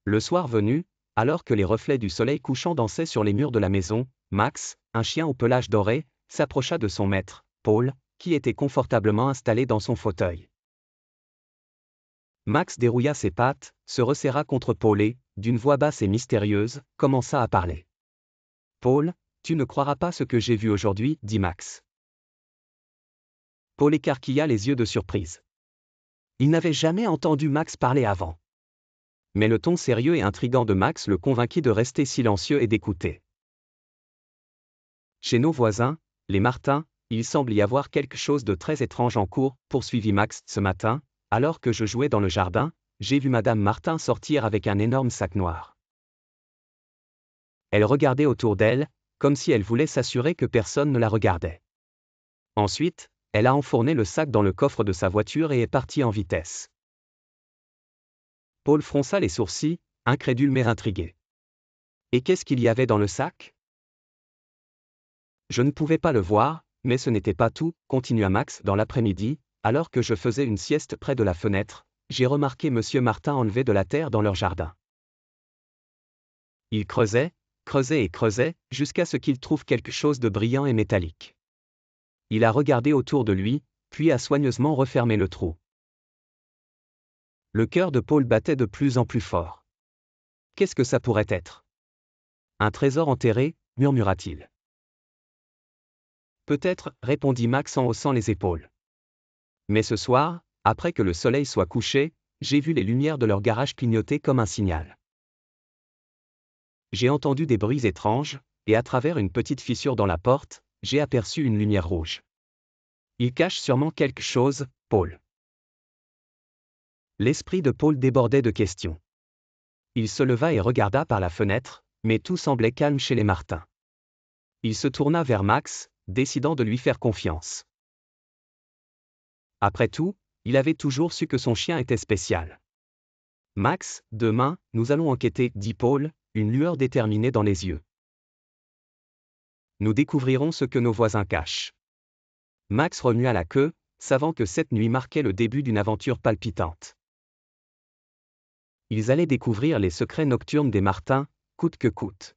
Le soir venu, alors que les reflets du soleil couchant dansaient sur les murs de la maison, Max, un chien au pelage doré, s'approcha de son maître, Paul, qui était confortablement installé dans son fauteuil. Max dérouilla ses pattes, se resserra contre Paul et, d'une voix basse et mystérieuse, commença à parler. « Paul, tu ne croiras pas ce que j'ai vu aujourd'hui, » dit Max. Paul écarquilla les yeux de surprise. Il n'avait jamais entendu Max parler avant. Mais le ton sérieux et intrigant de Max le convainquit de rester silencieux et d'écouter. Chez nos voisins, les Martin, il semble y avoir quelque chose de très étrange en cours, poursuivit Max. Ce matin, alors que je jouais dans le jardin, j'ai vu Madame Martin sortir avec un énorme sac noir. Elle regardait autour d'elle, comme si elle voulait s'assurer que personne ne la regardait. Ensuite, elle a enfourné le sac dans le coffre de sa voiture et est partie en vitesse. Paul fronça les sourcils, incrédule mais intrigué. Et qu'est-ce qu'il y avait dans le sac ? Je ne pouvais pas le voir, mais ce n'était pas tout, continua Max. Dans l'après-midi, alors que je faisais une sieste près de la fenêtre, j'ai remarqué Monsieur Martin enlever de la terre dans leur jardin. Il creusait, creusait et creusait, jusqu'à ce qu'il trouve quelque chose de brillant et métallique. Il a regardé autour de lui, puis a soigneusement refermé le trou. Le cœur de Paul battait de plus en plus fort. Qu'est-ce que ça pourrait être ? Un trésor enterré, murmura-t-il. Peut-être, répondit Max en haussant les épaules. Mais ce soir, après que le soleil soit couché, j'ai vu les lumières de leur garage clignoter comme un signal. J'ai entendu des bruits étranges, et à travers une petite fissure dans la porte, j'ai aperçu une lumière rouge. Il cache sûrement quelque chose, Paul. L'esprit de Paul débordait de questions. Il se leva et regarda par la fenêtre, mais tout semblait calme chez les Martin. Il se tourna vers Max, décidant de lui faire confiance. Après tout, il avait toujours su que son chien était spécial. Max, demain, nous allons enquêter, dit Paul, une lueur déterminée dans les yeux. Nous découvrirons ce que nos voisins cachent. Max remua la queue, savant que cette nuit marquait le début d'une aventure palpitante. Ils allaient découvrir les secrets nocturnes des Martin, coûte que coûte.